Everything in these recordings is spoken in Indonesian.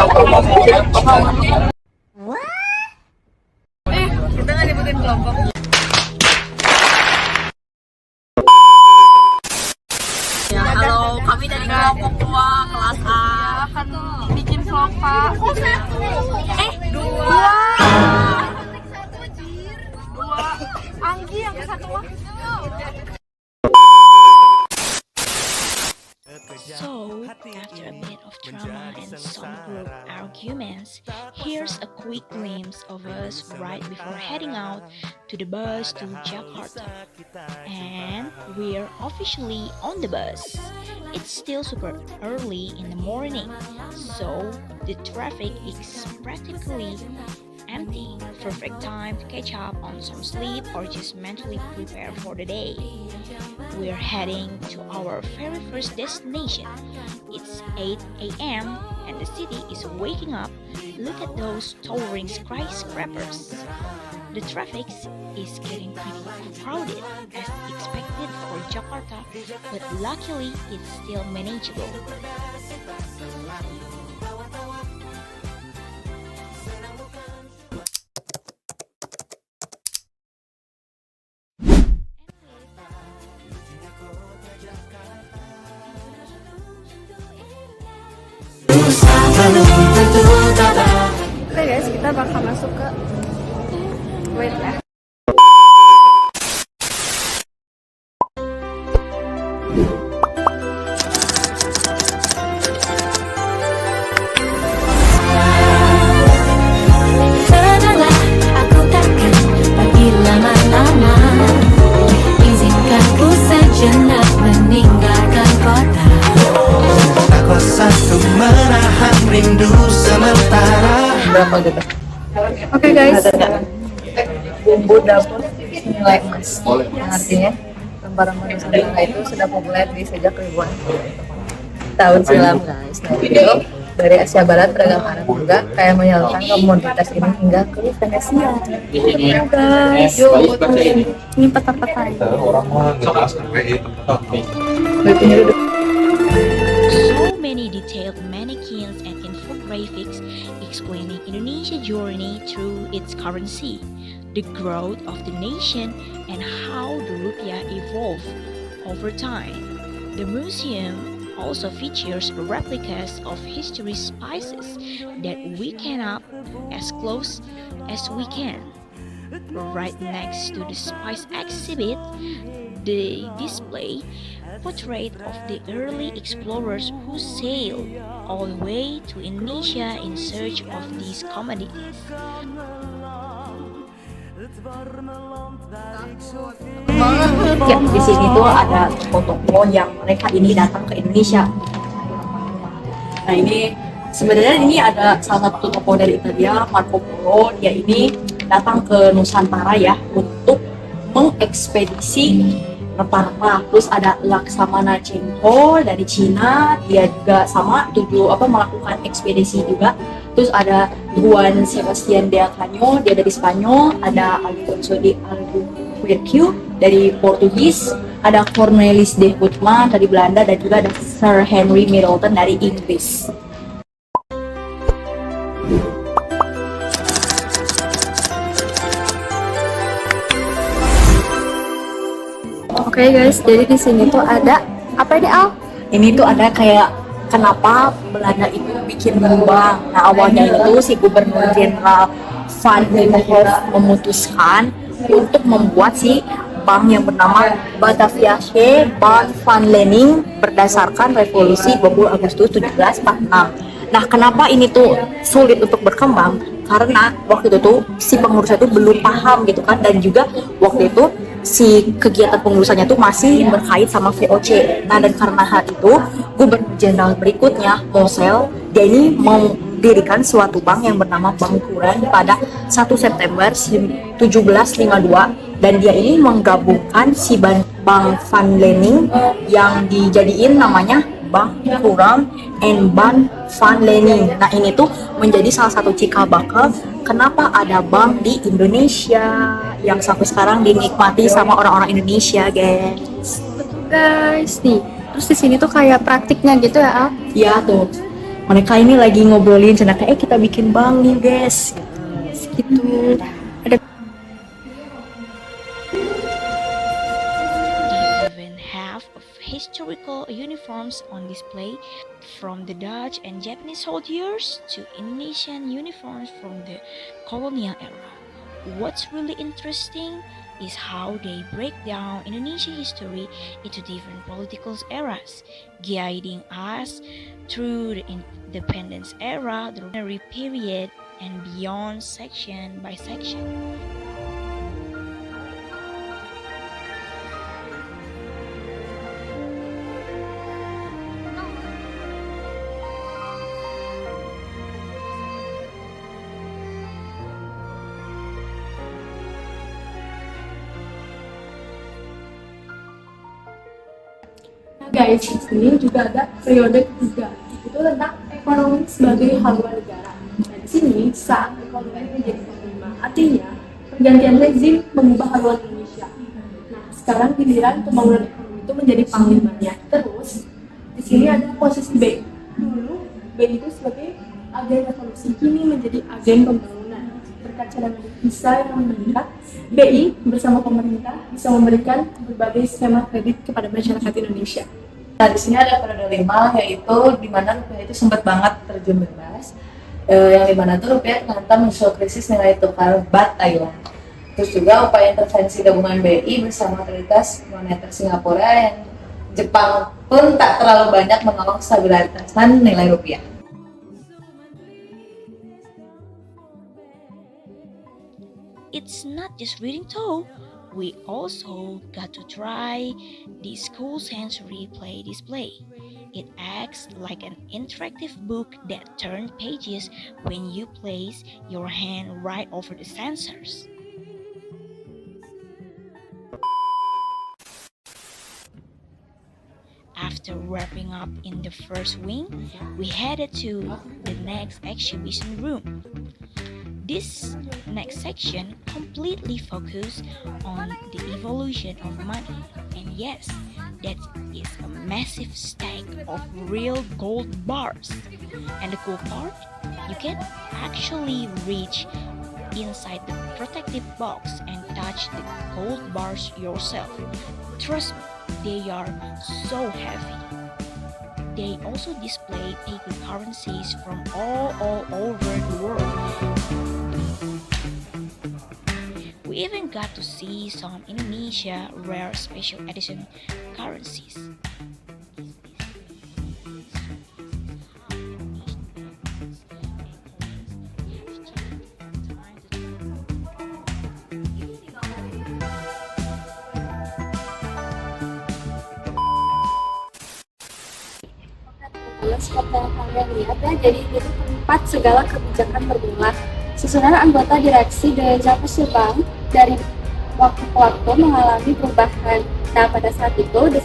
Kita nggak nyebutin kelompok. Ya, halo, kami dari kelompok 2 kelas A. Satu bikin vlog, Pak. Dua. Anggi yang satu mah. So, after a bit of drama and some group arguments, here's a quick glimpse of us right before heading out to the bus to Jakarta. And we're officially on the bus. It's still super early in the morning, so the traffic is practically empty. Perfect time to catch up on some sleep or just mentally prepare for the day. We're heading to our very first destination. It's 8 a.m. and the city is waking up. Look at those towering skyscrapers. The traffic is getting pretty crowded as expected for Jakarta, but luckily it's still manageable. Oke guys, kita bakal masuk ke wait ya. Tenanglah, aku takkan pergi lama-lama. Izinkan ku sejenak meninggalkan kota. Tak kuasa untuk menahan rindu sementara. Berapa gitu? Oke guys, bumbu dapur nilai emas, yang artinya lembaran Nusantara itu sudah populer di sejak ribuan tahun silam guys. Nah, video dari Asia Barat beragam Arab juga kayak menyalurkan komoditas ini hingga ke Venesia. Guys, ini peta-peta ini. So many detailed mannequins and infographics explaining Indonesia's journey through its currency, the growth of the nation, and how the rupiah evolved over time. The museum also features replicas of history spices that we can up as close as we can. Right next to the spice exhibit, they display portrait of the early explorers who sailed all the way to Indonesia in search of these commodities. Ya, di sini tuh ada toko-toko yang mereka ini datang ke Indonesia. Nah, ini sebenarnya ini ada salah satu toko dari Italia, Marco Polo. Dia ini datang ke Nusantara ya untuk mengekspedisi rempah-rempah. Terus ada Laksamana Cheng-ho dari Cina, dia juga sama melakukan ekspedisi juga. Terus ada Juan Sebastian de Acanho, dia dari Spanyol. Ada Alfonso de Albuquerque dari Portugis. Ada Cornelis de Houtman dari Belanda, dan juga ada Sir Henry Middleton dari Inggris. Oke guys, jadi di sini tuh ada apa ini Al? Ini tuh ada kayak kenapa Belanda itu bikin bank. Nah, awalnya itu si Gubernur Jenderal Van Leeuwenhoek memutuskan untuk membuat si bank yang bernama Bataviasche Bank van Lening berdasarkan revolusi 20 Agustus 1746. Nah, kenapa ini tuh sulit untuk berkembang? Karena waktu itu tuh si pengurusnya tuh belum paham gitu kan, dan juga waktu itu si kegiatan pengurusannya tuh masih berkait sama VOC. Nah, dan karena hal itu, Gubernur Jenderal berikutnya, Mosel, dia ini mendirikan suatu bank yang bernama Bank Kuren pada 1 September 1752, dan dia ini menggabungkan si Bank Van Lening yang dijadiin namanya Bank Kuren and Bank Van Lening. Nah, ini tuh menjadi salah satu cikal bakal kenapa ada bank di Indonesia yang sampai sekarang dinikmati sama orang-orang Indonesia, guys. Guys, nih. Terus di sini tuh kayak praktiknya gitu ya, Al? Ya tuh. mereka ini lagi ngobrolin cenah kita bikin bank nih guys, gitu. Ada They even have historical uniforms on display, from the Dutch and Japanese soldiers to Indonesian uniforms from the colonial era. What's really interesting is how they break down Indonesian history into different political eras, guiding us through the independence era, the revolutionary period, and beyond, section by section. Nah guys, di sini juga ada periode ketiga, itu tentang ekonomi sebagai haluan negara. Nah di sini saat ekonomi menjadi panglima, artinya pergantian rezim mengubah haluan Indonesia. Nah sekarang giliran pembangunan ekonomi itu menjadi panglimanya. Terus di sini ada posisi B. Dulu B itu sebagai agen revolusi, kini menjadi agen pembangunan. Berkat cadangan devisa yang meningkat, BI bersama pemerintah bisa memberikan berbagai skema kredit kepada masyarakat Indonesia. Nah, di sini ada periode 5, yaitu di mana rupiah itu sempat banget terjun bebas. Yang dimana tuh rupiah terhantam muncul krisis nilai tukar bat Thailand. Terus juga upaya intervensi gabungan BI bersama otoritas moneter Singapura yang Jepang pun tak terlalu banyak menolong stabilitasan nilai rupiah. It's not just reading though. We also got to try the school sensory play display. It acts like an interactive book that turns pages when you place your hand right over the sensors. After wrapping up in the first wing, we headed to the next exhibition room. This next section completely focused on the evolution of money. And yes, that is a massive stack of real gold bars. And the cool part, you can actually reach inside the protective box and touch the gold bars yourself. Trust me, they are so heavy. They also display paper currencies from all over the world. We even got to see some Indonesia rare special edition currencies. Seperti yang kalian lihat ya, jadi itu tempat segala kebijakan bermula. Susunan anggota direksi The Japanese Bank dari waktu ke waktu mengalami perubahan. Nah pada saat itu The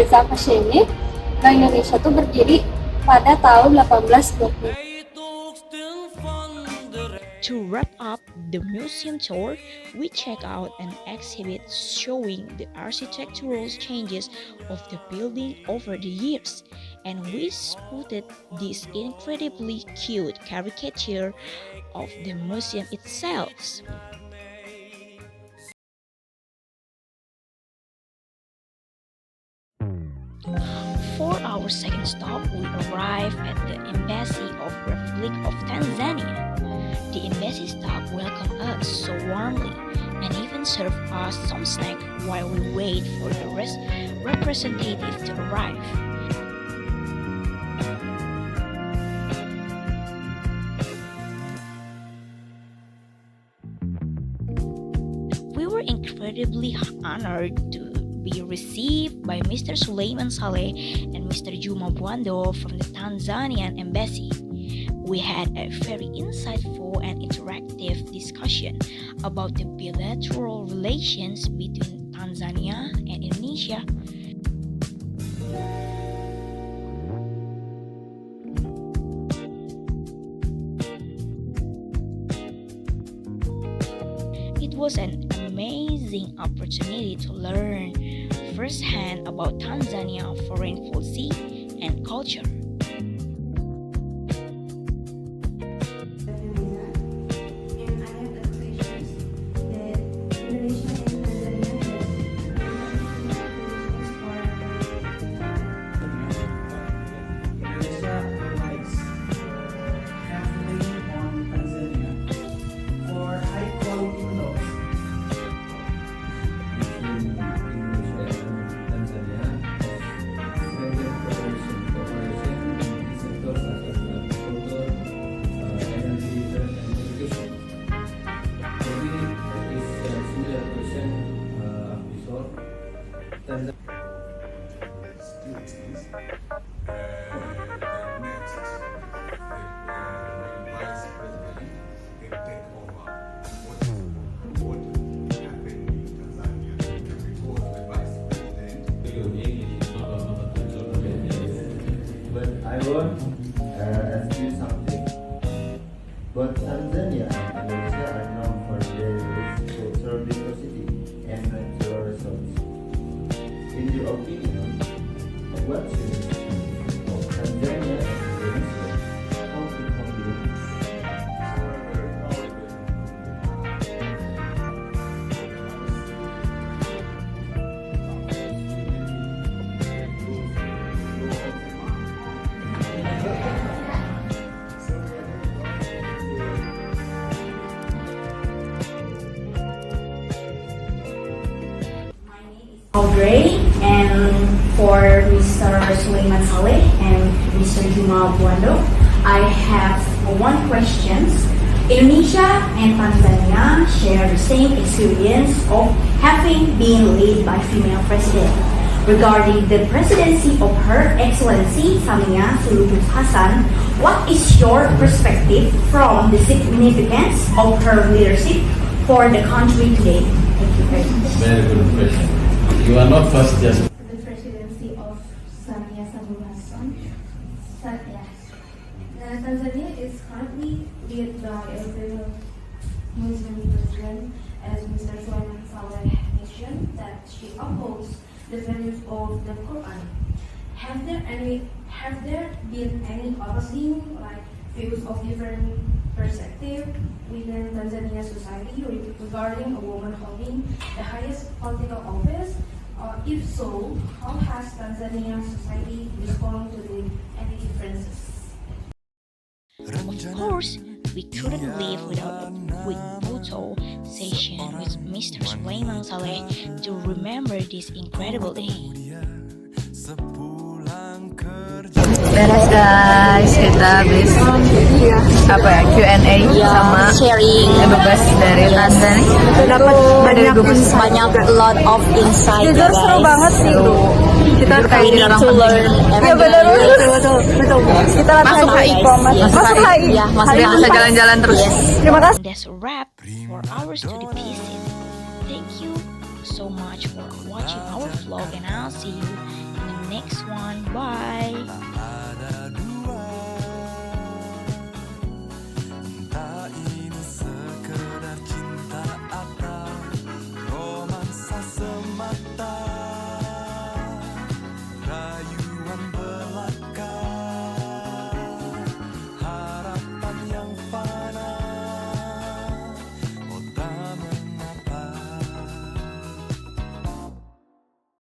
Japanese Bank Indonesia itu berdiri pada tahun 1820. To wrap up the museum tour, we check out an exhibit showing the architectural changes of the building over the years, and we spotted this incredibly cute caricature of the museum itself. For our second stop, we arrived at the Embassy of Republic of Tanzania. The embassy staff welcomed us so warmly and even served us some snack while we wait for the representative to arrive. We were incredibly honored to be received by Mr. Sulaiman Saleh and Mr. Juma Buando from the Tanzanian embassy. We had a very insightful and interactive discussion about the bilateral relations between Tanzania and Indonesia. It was an amazing opportunity to learn firsthand about Tanzania foreign policy and culture. Both Tanzania and Indonesia are known for their rich cultural diversity and natural resources. In your opinion, what's unique of Tanzania and Indonesia? How to combine? Audrey, and for Mr. Sulaiman Saleh and Mr. Juma Buando, I have one question. Indonesia and Tanzania share the same experience of having been led by female president. Regarding the presidency of Her Excellency Samia Suluhu Hassan, what is your perspective from the significance of her leadership for the country today? Thank you very much. Very good question. You are not first just The presidency of Samia Suluhu Hassan. Tanzania is currently led by a very Muslim president, as Mr. Sulaiman Saleh mentioned, that she upholds the values of the Quran. Have there been any opposing views of different perspective within Tanzania society regarding a woman holding the highest political office? If so, how has Tanzania society responded to any differences? Of course, we couldn't live without a quick photo session with Mr. Sulaiman Saleh to remember this incredible day. Beres guys, kita habis Q&A sama sharing bebas dari Tanzania. dapat banyak a lot of insight. Jujur seru banget sih. Kita kayak We jadi need orang to penting. learn Iya benar betul. Kita Masuk latihan HI. e-commerce. Yes. Masuk HI. Ya, masuk Biar bisa HI. jalan-jalan terus. Yes. Terima kasih. That's a wrap for our study pieces. Thank you so much for watching our vlog, and I'll see you in the next one. Bye.